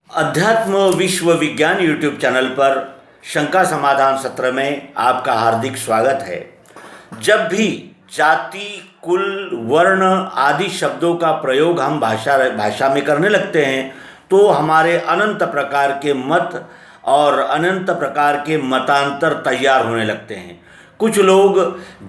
अध्यात्म विश्व विज्ञान यूट्यूब चैनल पर शंका समाधान सत्र में आपका हार्दिक स्वागत है। जब भी जाति, कुल, वर्ण आदि शब्दों का प्रयोग हम भाषा में करने लगते हैं तो हमारे अनंत प्रकार के मत और अनंत प्रकार के मतांतर तैयार होने लगते हैं। कुछ लोग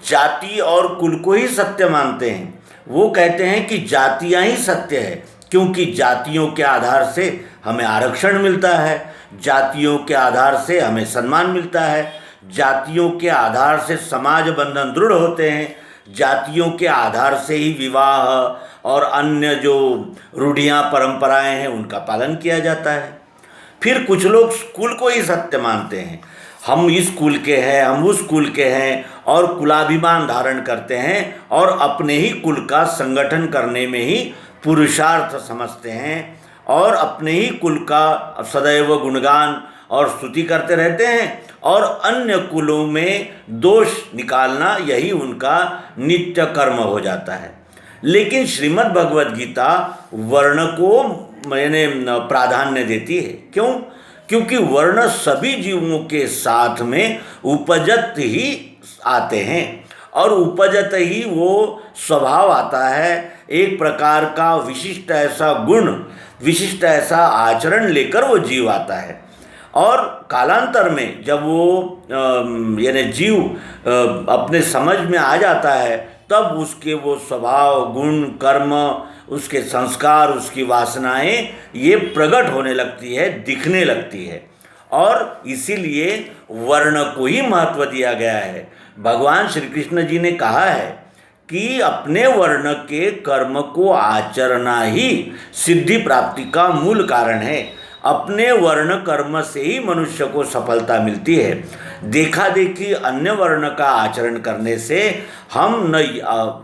जाति और कुल को ही सत्य मानते हैं। वो कहते हैं कि जातियां ही सत्य है, क्योंकि जातियों के आधार से हमें आरक्षण मिलता है, जातियों के आधार से हमें सम्मान मिलता है, जातियों के आधार से समाज बंधन दृढ़ होते हैं, जातियों के आधार से ही विवाह और अन्य जो रूढ़ियाँ परंपराएं हैं उनका पालन किया जाता है। फिर कुछ लोग कुल को ही सत्य मानते हैं। हम इस कुल के हैं, हम उस कुल के हैं और कुलाभिमान धारण करते हैं और अपने ही कुल का संगठन करने में ही पुरुषार्थ समझते हैं और अपने ही कुल का सदैव गुणगान और स्तुति करते रहते हैं और अन्य कुलों में दोष निकालना यही उनका नित्य कर्म हो जाता है। लेकिन श्रीमद् भगवद गीता वर्ण को प्राधान्य देती है। क्यों? क्योंकि वर्ण सभी जीवों के साथ में उपजत ही आते हैं और उपजत ही वो स्वभाव आता है। एक प्रकार का विशिष्ट ऐसा गुण, विशिष्ट ऐसा आचरण लेकर वो जीव आता है और कालांतर में जब वो जीव अपने समझ में आ जाता है तब उसके वो स्वभाव, गुण, कर्म, उसके संस्कार, उसकी वासनाएं ये प्रकट होने लगती है, दिखने लगती है और इसीलिए वर्ण को ही महत्व दिया गया है। भगवान श्री कृष्ण जी ने कहा है कि अपने वर्ण के कर्म को आचरना ही सिद्धि प्राप्ति का मूल कारण है। अपने वर्ण कर्म से ही मनुष्य को सफलता मिलती है। देखा देखी अन्य वर्ण का आचरण करने से हम न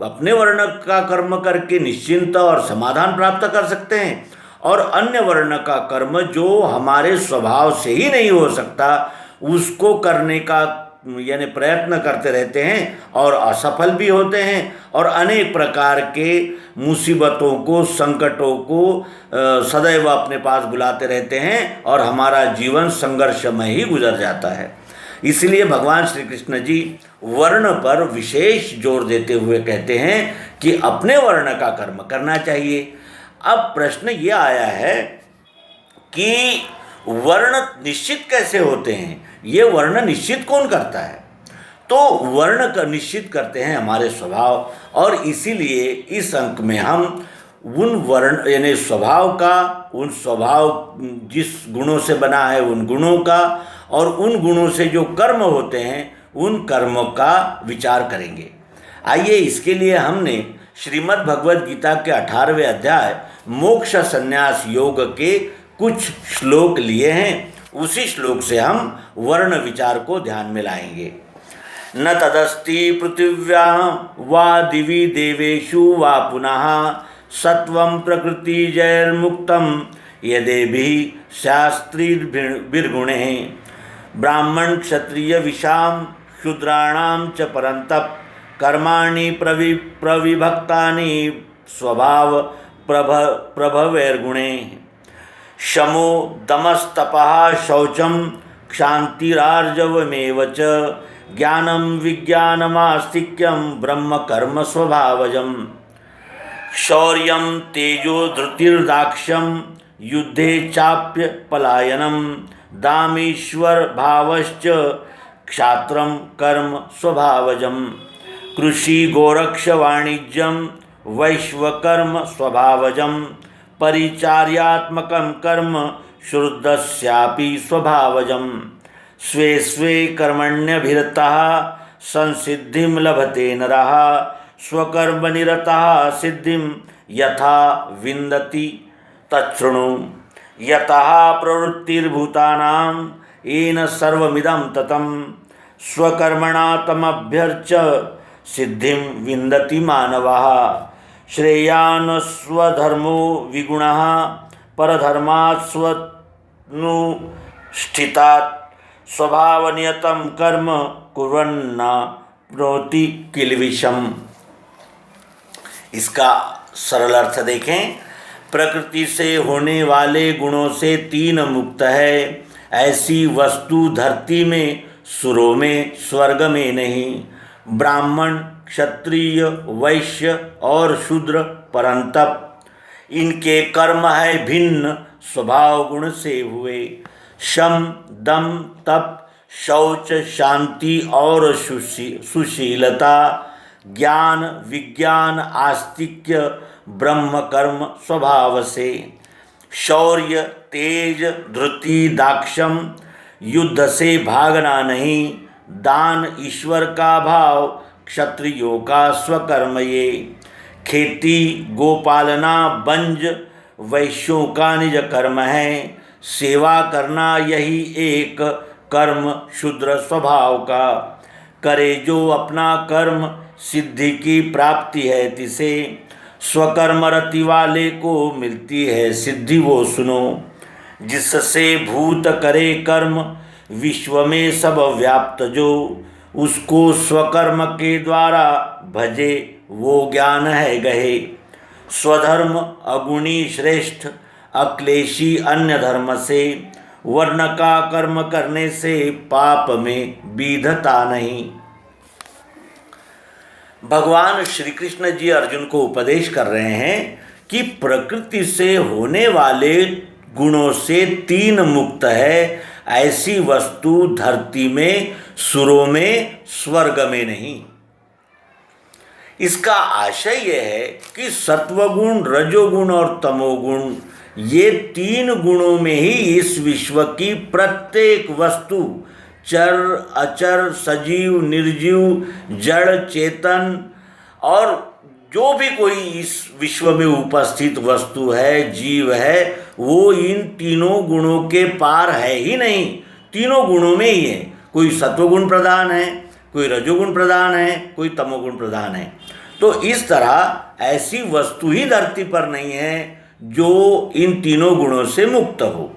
अपने वर्ण का कर्म करके निश्चिंत और समाधान प्राप्त कर सकते हैं और अन्य वर्ण का कर्म जो हमारे स्वभाव से ही नहीं हो सकता उसको करने का प्रयत्न करते रहते हैं और असफल भी होते हैं और अनेक प्रकार के मुसीबतों को, संकटों को सदैव अपने पास बुलाते रहते हैं और हमारा जीवन संघर्षमय ही गुजर जाता है। इसलिए भगवान श्री कृष्ण जी वर्ण पर विशेष जोर देते हुए कहते हैं कि अपने वर्ण का कर्म करना चाहिए। अब प्रश्न ये आया है कि वर्ण निश्चित कैसे होते हैं? ये वर्ण निश्चित कौन करता है? तो वर्ण का निश्चित करते हैं हमारे स्वभाव और इसीलिए इस अंक में हम उन वर्ण स्वभाव का, उन स्वभाव जिस गुणों से बना है उन गुणों का और उन गुणों से जो कर्म होते हैं उन कर्मों का विचार करेंगे। आइए इसके लिए हमने श्रीमद् भगवद गीता के 18वें अध्याय मोक्ष संन्यास योग के कुछ श्लोक लिए हैं। उसी श्लोक से हम वर्ण विचार को ध्यान में लाएंगे। न तदस्ति पृथिव्यां वा दिवि देवेषु वा पुनः सत्वं प्रकृति जैर्मुक्तं यदेभिः शास्त्रीभिर्गुणे ब्राह्मण क्षत्रिय विशाम शूद्राणां च परन्तप कर्माणि प्रविभक्तानि स्वभाव प्रभवैर्गुणे शमो दमस्तपः शौचं क्षान्तिरार्जवमेव च ज्ञानं विज्ञानमास्तिक्यं ब्रह्म कर्म स्वभावजम् शौर्यं तेजो धृतिर्दाक्ष्यं युद्धे चाप्य पलायनं दामीश्वर भावश्च क्षात्रं कर्म स्वभावजम् कृषि गोरक्ष वाणिज्यं वैश्वकर्म स्वभावजम् परिचार्यात्मकं कर्म शुद्धस्यापि स्वभावजम् स्वे स्वे कर्मण्यभिरतः संसिद्धिं लभते नरः स्वकर्मनिरतः सिद्धिं यथा विन्दति तच्छृणु यतः प्रवृत्तिर्भूतानां येन सर्वमिदं ततं स्वकर्मणा तमभ्यर्च सिद्धिं विन्दति मानवः श्रेयान् स्वधर्मो विगुणः परधर्मात् स्वनुष्ठितात् स्वभावनियतं कर्म कुर्वन्ना प्रोति किल्बिषम्। इसका सरल अर्थ देखें। प्रकृति से होने वाले गुणों से तीन मुक्त है, ऐसी वस्तु धरती में, सुरों में, स्वर्ग में नहीं। ब्राह्मण, क्षत्रिय, वैश्य और शूद्र परंतप, इनके कर्म है भिन्न, स्वभाव गुण से हुए। शम, दम, तप, शौच, शांति और सुशीलता, ज्ञान, विज्ञान, आस्तिक्य, ब्रह्म कर्म स्वभाव से। शौर्य, तेज, धृति, दाक्षम, युद्ध से भागना नहीं। दान, ईश्वर का भाव, क्षत्रियों का स्वकर्म ये। खेती, गोपालना, बंज, वैश्यों का निज कर्म है। सेवा करना यही एक कर्म शूद्र स्वभाव का। करे जो अपना कर्म, सिद्धि की प्राप्ति है तिसे। स्वकर्म रति वाले को मिलती है सिद्धि, वो सुनो। जिससे भूत करे कर्म, विश्व में सब व्याप्त जो। उसको स्वकर्म के द्वारा भजे, वो ज्ञान है गहे। स्वधर्म अगुणी श्रेष्ठ, अक्लेशी अन्य धर्म से। वर्ण का कर्म करने से पाप में विधता नहीं। भगवान श्री कृष्ण जी अर्जुन को उपदेश कर रहे हैं कि प्रकृति से होने वाले गुणों से तीन मुक्त है, ऐसी वस्तु धरती में, सुरों में, स्वर्ग में नहीं। इसका आशय यह है कि सत्वगुण, रजोगुण और तमोगुण, ये तीन गुणों में ही इस विश्व की प्रत्येक वस्तु, चर, अचर, सजीव, निर्जीव, जड़, चेतन और जो भी कोई इस विश्व में उपस्थित वस्तु है, जीव है, वो इन तीनों गुणों के पार है ही नहीं। तीनों गुणों में ही है। कोई सत्वगुण प्रधान है, कोई रजोगुण प्रधान है, कोई तमोगुण प्रधान है। तो इस तरह ऐसी वस्तु ही धरती पर नहीं है जो इन तीनों गुणों से मुक्त हो।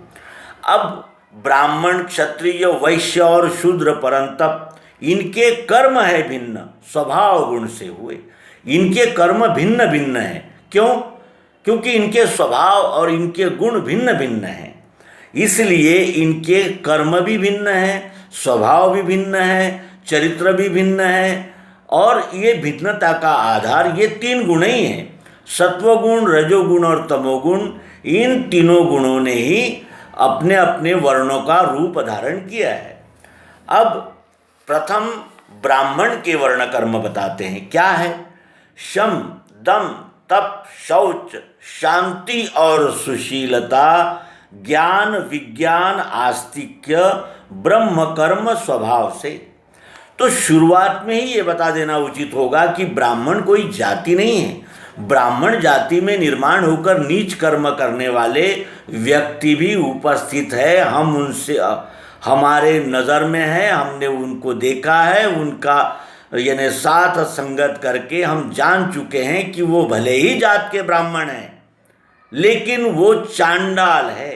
अब ब्राह्मण, क्षत्रिय, वैश्य और शूद्र परंतप, इनके कर्म है भिन्न, स्वभाव गुण से हुए। इनके कर्म भिन्न भिन्न हैं। क्यों? क्योंकि इनके स्वभाव और इनके गुण भिन्न भिन्न हैं, इसलिए इनके कर्म भी भिन्न हैं, स्वभाव भी भिन्न है, चरित्र भी भिन्न है। और ये भिन्नता का आधार ये तीन गुण ही हैं, सत्वगुण, रजोगुण और तमोगुण। इन तीनों गुणों ने ही अपने अपने वर्णों का रूप धारण किया है। अब प्रथम ब्राह्मण के वर्ण कर्म बताते हैं। क्या है? शम, दम, तप, शौच, शांति और सुशीलता, ज्ञान, विज्ञान, आस्तिक्य, ब्रह्म कर्म स्वभाव से। तो शुरुआत में ही ये बता देना उचित होगा कि ब्राह्मण कोई जाति नहीं है। ब्राह्मण जाति में निर्माण होकर नीच कर्म करने वाले व्यक्ति भी उपस्थित है। हम उनसे, हमारे नज़र में है, हमने उनको देखा है, उनका यानी साथ संगत करके हम जान चुके हैं कि वो भले ही जात के ब्राह्मण हैं, लेकिन वो चांडाल है।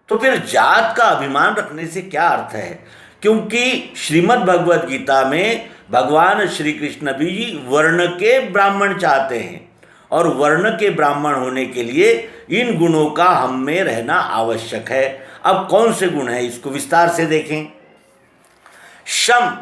तो फिर जात का अभिमान रखने से क्या अर्थ है? क्योंकि श्रीमद् भगवद गीता में भगवान श्री कृष्ण भी वर्ण के ब्राह्मण चाहते हैं, और वर्ण के ब्राह्मण होने के लिए इन गुणों का हम में रहना आवश्यक है। अब कौन से गुण हैं, इसको विस्तार से देखें। शम,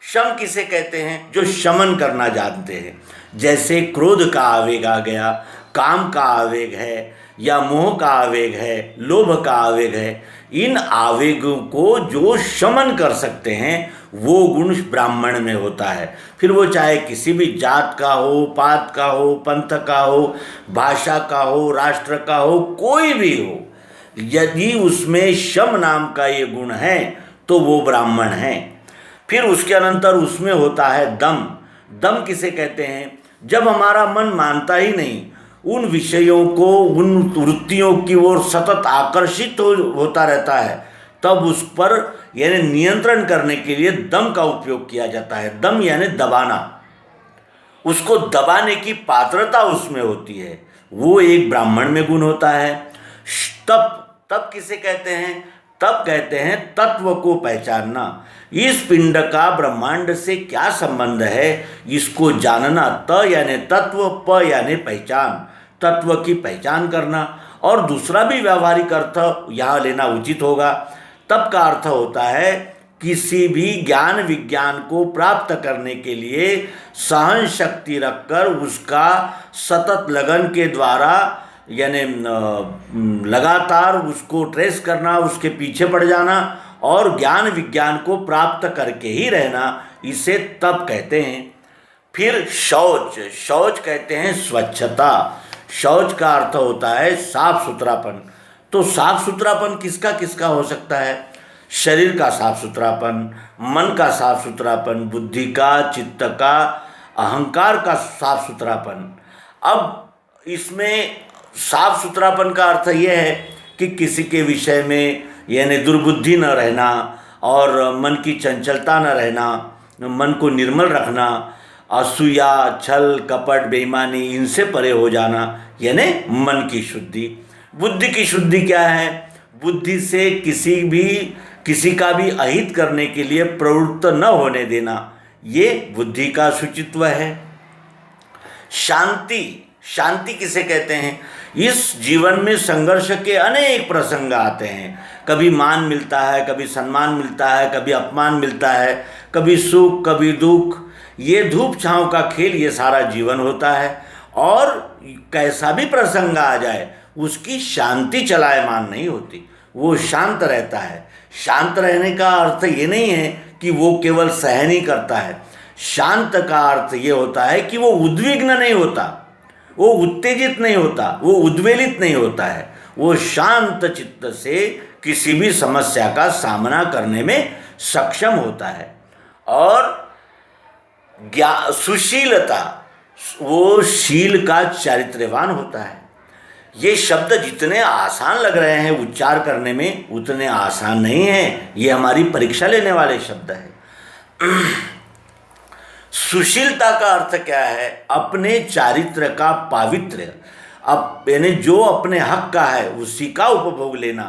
शम किसे कहते हैं? जो शमन करना जानते हैं। जैसे क्रोध का आवेग आ गया, काम का आवेग है, या मोह का आवेग है, लोभ का आवेग है, इन आवेगों को जो शमन कर सकते हैं वो गुण ब्राह्मण में होता है। फिर वो चाहे किसी भी जात का हो, पात का हो, पंथ का हो, भाषा का हो, राष्ट्र का हो, कोई भी हो, यदि उसमें शम नाम का ये गुण है तो वो ब्राह्मण है। फिर उसके अनंतर उसमें होता है दम। दम किसे कहते हैं? जब हमारा मन मानता ही नहीं, उन विषयों को, उन वृत्तियों की ओर सतत आकर्षित होता रहता है, तब उस पर यानी नियंत्रण करने के लिए दम का उपयोग किया जाता है। दम यानी दबाना, उसको दबाने की पात्रता उसमें होती है, वो एक ब्राह्मण में गुण होता है। तप, तप किसे कहते हैं? तप कहते हैं तत्व को पहचानना। इस पिंड का ब्रह्मांड से क्या संबंध है, इसको जानना। त यानी तत्व, प यानी पहचान। तत्व की पहचान करना, और दूसरा भी व्यावहारिक अर्थ यहाँ लेना उचित होगा। तप का अर्थ होता है किसी भी ज्ञान विज्ञान को प्राप्त करने के लिए सहन शक्ति रखकर उसका सतत लगन के द्वारा यानी लगातार उसको ट्रेस करना, उसके पीछे पड़ जाना और ज्ञान विज्ञान को प्राप्त करके ही रहना, इसे तप कहते हैं। फिर शौच, शौच कहते हैं स्वच्छता। शौच का अर्थ होता है साफ सुथरापन। तो साफ सुथरापन किसका किसका हो सकता है? शरीर का साफ सुथरापन, मन का साफ सुथरापन, बुद्धि का, चित्त का, अहंकार का साफ सुथरापन। अब इसमें साफ सुथरापन का अर्थ यह है कि किसी के विषय में यानी दुर्बुद्धि न रहना और मन की चंचलता न रहना, मन को निर्मल रखना, असूया, छल, कपट, बेईमानी, इनसे परे हो जाना, यानी मन की शुद्धि। बुद्धि की शुद्धि क्या है? बुद्धि से किसी का भी अहित करने के लिए प्रवृत्त न होने देना, ये बुद्धि का शुचित्व है। शांति, शांति किसे कहते हैं? इस जीवन में संघर्ष के अनेक प्रसंग आते हैं। कभी मान मिलता है, कभी सम्मान मिलता है, कभी अपमान मिलता है, कभी सुख, कभी दुख। ये धूप छांव का खेल, ये सारा जीवन होता है। और कैसा भी प्रसंग आ जाए उसकी शांति चलायमान नहीं होती, वो शांत रहता है। शांत रहने का अर्थ ये नहीं है कि वो केवल सहन ही करता है। शांत का अर्थ ये होता है कि वो उद्विग्न नहीं होता, वो उत्तेजित नहीं होता, वो उद्वेलित नहीं होता है। वो शांत चित्त से किसी भी समस्या का सामना करने में सक्षम होता है। और सुशीलता, वो शील का चारित्र्यवान होता है। ये शब्द जितने आसान लग रहे हैं उच्चार करने में, उतने आसान नहीं हैं। ये हमारी परीक्षा लेने वाले शब्द हैं। सुशीलता का अर्थ क्या है? अपने चारित्र का पावित्र्य, अब यानी जो अपने हक का है उसी का उपभोग लेना,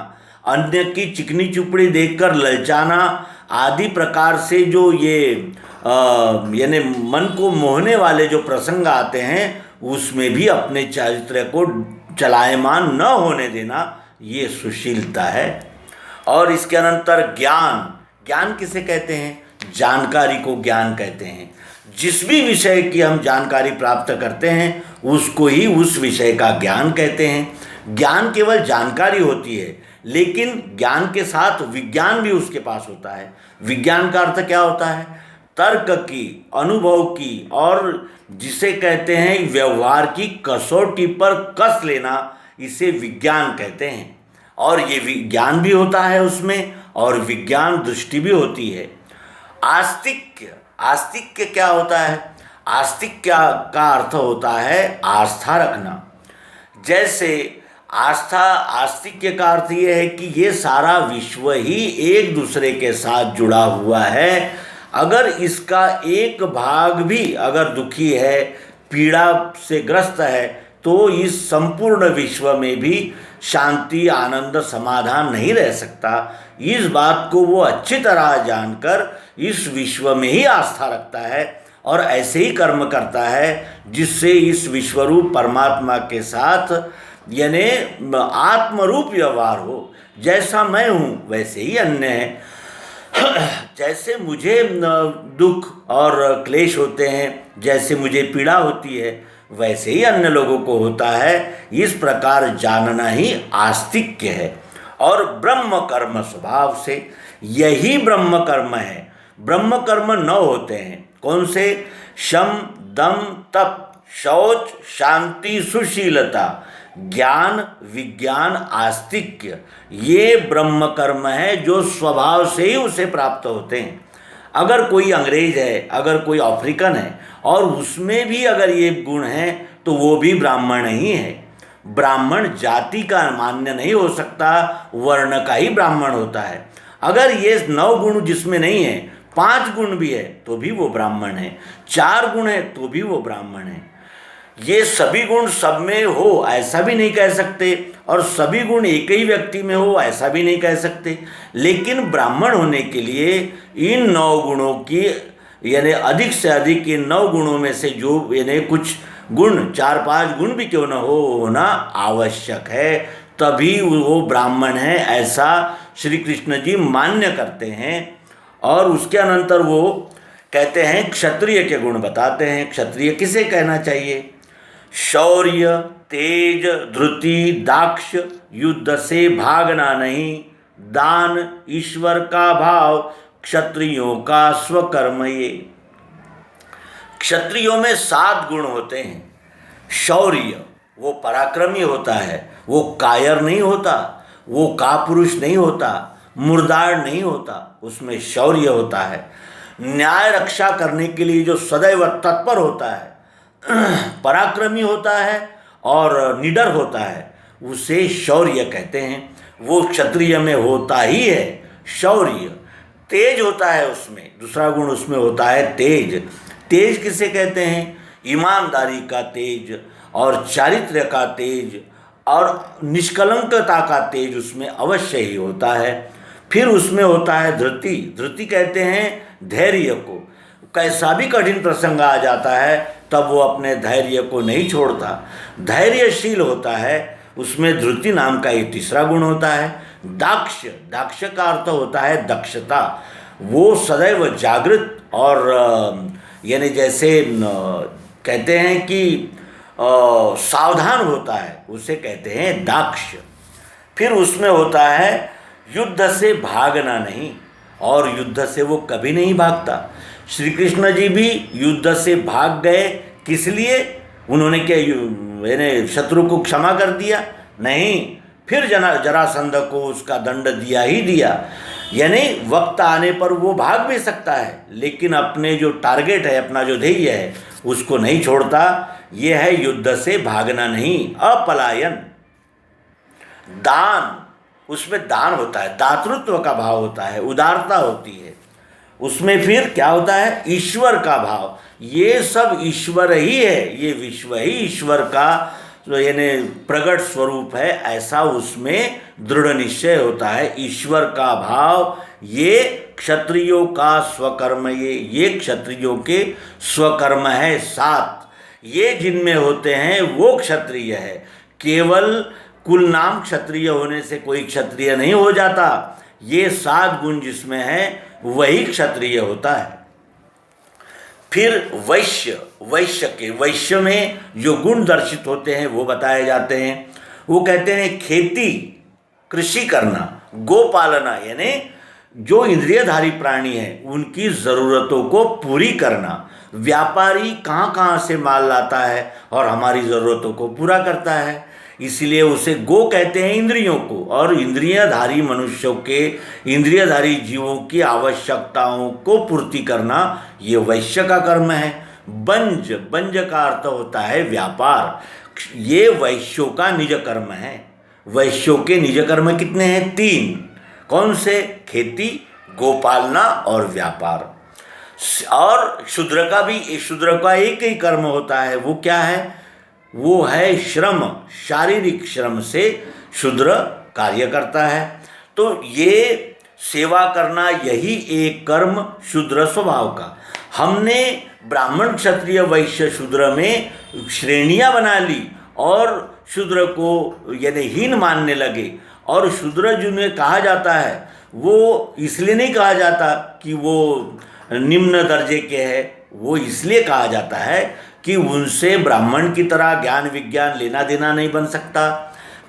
अन्य की चिकनी चुपड़ी देखकर ललचाना आदि प्रकार से जो ये यानी मन को मोहने वाले जो प्रसंग आते हैं उसमें भी अपने चारित्र को चलायमान न होने देना, ये सुशीलता है। और इसके अनंतर ज्ञान, ज्ञान किसे कहते हैं? जानकारी को ज्ञान कहते हैं। जिस भी विषय की हम जानकारी प्राप्त करते हैं उसको ही उस विषय का ज्ञान कहते हैं। ज्ञान केवल जानकारी होती है, लेकिन ज्ञान के साथ विज्ञान भी उसके पास होता है। विज्ञान का अर्थ क्या होता है? तर्क की, अनुभव की, और जिसे कहते हैं व्यवहार की कसौटी पर कस लेना, इसे विज्ञान कहते हैं। और ये विज्ञान भी होता है उसमें, और विज्ञान दृष्टि भी होती है। आस्तिक्य, आस्तिक्य क्या होता है? आस्तिक्य का अर्थ होता है आस्था रखना। जैसे आस्तिक्य का अर्थ ये है कि ये सारा विश्व ही एक दूसरे के साथ जुड़ा हुआ है। अगर इसका एक भाग भी अगर दुखी है, पीड़ा से ग्रस्त है, तो इस संपूर्ण विश्व में भी शांति, आनंद, समाधान नहीं रह सकता। इस बात को वो अच्छी तरह जानकर इस विश्व में ही आस्था रखता है और ऐसे ही कर्म करता है जिससे इस विश्वरूप परमात्मा के साथ यानी आत्मरूप व्यवहार हो। जैसा मैं हूँ वैसे ही अन्य है। जैसे मुझे दुख और क्लेश होते हैं, जैसे मुझे पीड़ा होती है, वैसे ही अन्य लोगों को होता है। इस प्रकार जानना ही आस्तिक्य है। और ब्रह्म कर्म स्वभाव से, यही ब्रह्म कर्म है। ब्रह्म कर्म 9 होते हैं। कौन से? शम, दम, तप, शौच, शांति, सुशीलता, ज्ञान, विज्ञान, आस्तिक्य। ये ब्रह्म कर्म है जो स्वभाव से ही उसे प्राप्त होते हैं। अगर कोई अंग्रेज है, अगर कोई अफ्रीकन है और उसमें भी अगर ये गुण हैं तो वो भी ब्राह्मण ही है। ब्राह्मण जाति का मान्य नहीं हो सकता, वर्ण का ही ब्राह्मण होता है। अगर ये 9 गुण जिसमें नहीं है, 5 गुण भी है तो भी वो ब्राह्मण है, 4 गुण है तो भी वो ब्राह्मण है। ये सभी गुण सब में हो ऐसा भी नहीं कह सकते, और सभी गुण एक ही व्यक्ति में हो ऐसा भी नहीं कह सकते। लेकिन ब्राह्मण होने के लिए इन 9 गुणों की यानी अधिक से अधिक इन 9 गुणों में से जो यानी कुछ गुण, 4-5 गुण भी क्यों न हो, होना आवश्यक है, तभी वो ब्राह्मण है, ऐसा श्री कृष्ण जी मान्य करते हैं। और उसके अनंतर वो कहते हैं क्षत्रिय के गुण बताते हैं। क्षत्रिय किसे कहना चाहिए? शौर्य, तेज, धृति, दाक्ष, युद्ध से भागना नहीं, दान, ईश्वर का भाव, क्षत्रियों का स्वकर्म। ये क्षत्रियों में 7 गुण होते हैं। शौर्य, वो पराक्रमी होता है, वो कायर नहीं होता, वो कापुरुष नहीं होता, मुर्दार नहीं होता, उसमें शौर्य होता है। न्याय रक्षा करने के लिए जो सदैव तत्पर होता है, पराक्रमी होता है और निडर होता है, उसे शौर्य कहते हैं। वो क्षत्रिय में होता ही है शौर्य। तेज होता है उसमें, दूसरा गुण उसमें होता है तेज। तेज किसे कहते हैं? ईमानदारी का तेज और चारित्र्य का तेज और निष्कलंकता का तेज उसमें अवश्य ही होता है। फिर उसमें होता है धृति। धृति कहते हैं धैर्य को। कैसा भी कठिन प्रसंग आ जाता है तब वो अपने धैर्य को नहीं छोड़ता, धैर्यशील होता है। उसमें धृति नाम का एक तीसरा गुण होता है। दाक्ष, दाक्ष का अर्थ होता है दक्षता। वो सदैव जागृत और यानी जैसे कहते हैं कि सावधान होता है, उसे कहते हैं दाक्ष। फिर उसमें होता है युद्ध से भागना नहीं, और युद्ध से वो कभी नहीं भागता। श्री कृष्ण जी भी युद्ध से भाग गए, किस लिए? उन्होंने क्या यानी शत्रु को क्षमा कर दिया? नहीं, फिर जरासंध को उसका दंड दिया ही दिया। यानी वक्त आने पर वो भाग भी सकता है, लेकिन अपने जो टारगेट है, अपना जो ध्येय है, उसको नहीं छोड़ता। ये है युद्ध से भागना नहीं, अपलायन। दान, उसमें दान होता है, दातृत्व का भाव होता है, उदारता होती है। उसमें फिर क्या होता है? ईश्वर का भाव। ये सब ईश्वर ही है, ये विश्व ही ईश्वर का यानी प्रगट स्वरूप है, ऐसा उसमें दृढ़ निश्चय होता है। ईश्वर का भाव, ये क्षत्रियों का स्वकर्म, ये क्षत्रियों के स्वकर्म है 7। ये जिनमें होते हैं वो क्षत्रिय है। केवल कुल नाम क्षत्रिय होने से कोई क्षत्रिय नहीं हो जाता। ये 7 गुण जिसमें है वही क्षत्रिय होता है। फिर वैश्य, वैश्य में जो गुण दर्शित होते हैं वो बताए जाते हैं। वो कहते हैं खेती, कृषि करना, गोपालना, यानी जो इंद्रियधारी प्राणी है उनकी ज़रूरतों को पूरी करना। व्यापारी कहाँ कहाँ से माल लाता है और हमारी ज़रूरतों को पूरा करता है, इसलिए उसे गो कहते हैं इंद्रियों को। और इंद्रियधारी मनुष्यों के, इंद्रियधारी जीवों की आवश्यकताओं को पूर्ति करना, ये वैश्य का कर्म है। बंज, बंज का अर्थ होता है व्यापार। ये वैश्यों का निज कर्म है। वैश्यों के निज कर्म कितने हैं? 3। कौन से? खेती, गोपालना और व्यापार। और शूद्र का भी, शूद्र का एक ही कर्म होता है। वो क्या है? वो है श्रम, शारीरिक श्रम से शूद्र कार्य करता है। तो ये सेवा करना, यही एक कर्म शूद्र स्वभाव का। हमने ब्राह्मण, क्षत्रिय, वैश्य, शूद्र में श्रेणियां बना ली और शूद्र को यानी हीन मानने लगे। और शूद्र जिन्हें कहा जाता है वो इसलिए नहीं कहा जाता कि वो निम्न दर्जे के हैं, वो इसलिए कहा जाता है कि उनसे ब्राह्मण की तरह ज्ञान विज्ञान लेना देना नहीं बन सकता,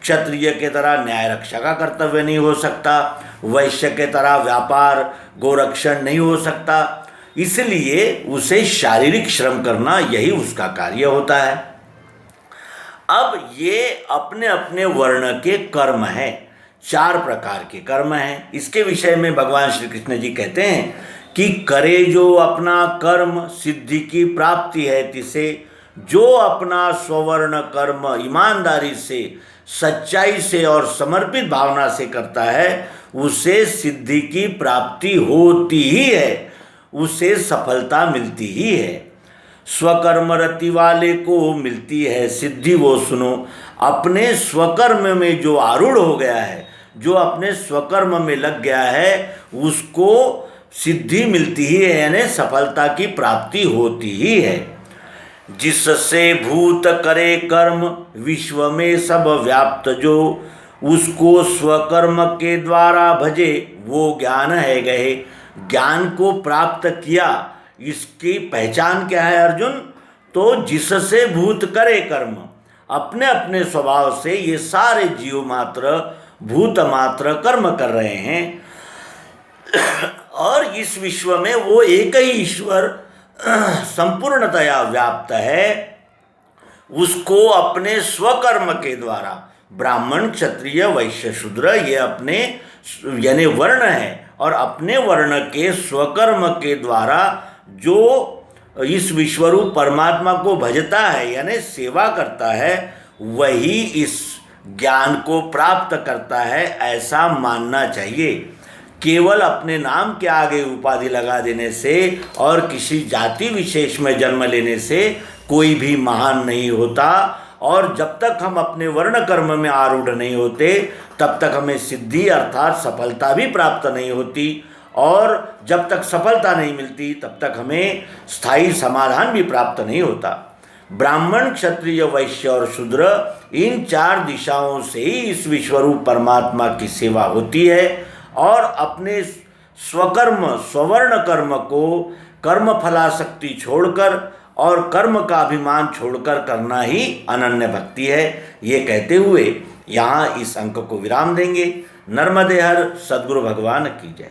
क्षत्रिय के तरह न्याय रक्षा का कर्तव्य नहीं हो सकता, वैश्य के तरह व्यापार गोरक्षण नहीं हो सकता। इसलिए उसे शारीरिक श्रम करना, यही उसका कार्य होता है। अब ये अपने अपने वर्ण के कर्म हैं, 4 प्रकार के कर्म हैं। इसके विषय में भगवान श्री कृष्ण जी कहते हैं कि करे जो अपना कर्म सिद्धि की प्राप्ति है तिसे, जो अपना स्वर्ण कर्म ईमानदारी से, सच्चाई से और समर्पित भावना से करता है, उसे सिद्धि की प्राप्ति होती ही है, उसे सफलता मिलती ही है। स्वकर्म रति वाले को मिलती है सिद्धि, वो सुनो। अपने स्वकर्म में जो आरूढ़ हो गया है, जो अपने स्वकर्म में लग गया है, उसको सिद्धि मिलती ही है, यानी सफलता की प्राप्ति होती ही है। जिससे भूत करे कर्म विश्व में सब व्याप्त जो, उसको स्वकर्म के द्वारा भजे वो ज्ञान है गए। ज्ञान को प्राप्त किया, इसकी पहचान क्या है अर्जुन? तो जिससे भूत करे कर्म, अपने अपने स्वभाव से ये सारे जीव मात्र भूत मात्र कर्म कर रहे हैं और इस विश्व में वो एक ही ईश्वर संपूर्णतया व्याप्त है। उसको अपने स्वकर्म के द्वारा, ब्राह्मण क्षत्रिय वैश्य शूद्र ये अपने यानी वर्ण है, और अपने वर्ण के स्वकर्म के द्वारा जो इस विश्वरूप परमात्मा को भजता है यानी सेवा करता है, वही इस ज्ञान को प्राप्त करता है, ऐसा मानना चाहिए। केवल अपने नाम के आगे उपाधि लगा देने से और किसी जाति विशेष में जन्म लेने से कोई भी महान नहीं होता, और जब तक हम अपने वर्ण कर्म में आरूढ़ नहीं होते तब तक हमें सिद्धि अर्थात सफलता भी प्राप्त नहीं होती, और जब तक सफलता नहीं मिलती तब तक हमें स्थायी समाधान भी प्राप्त नहीं होता। ब्राह्मण क्षत्रिय वैश्य और शूद्र इन चार दिशाओं से ही इस विश्वरूप परमात्मा की सेवा होती है, और अपने स्वकर्म स्वर्ण कर्म को कर्म फलाशक्ति छोड़कर और कर्म का अभिमान छोड़कर करना ही अनन्य भक्ति है। ये कहते हुए यहाँ इस अंक को विराम देंगे। नर्मदे हर सद्गुरु भगवान की जय।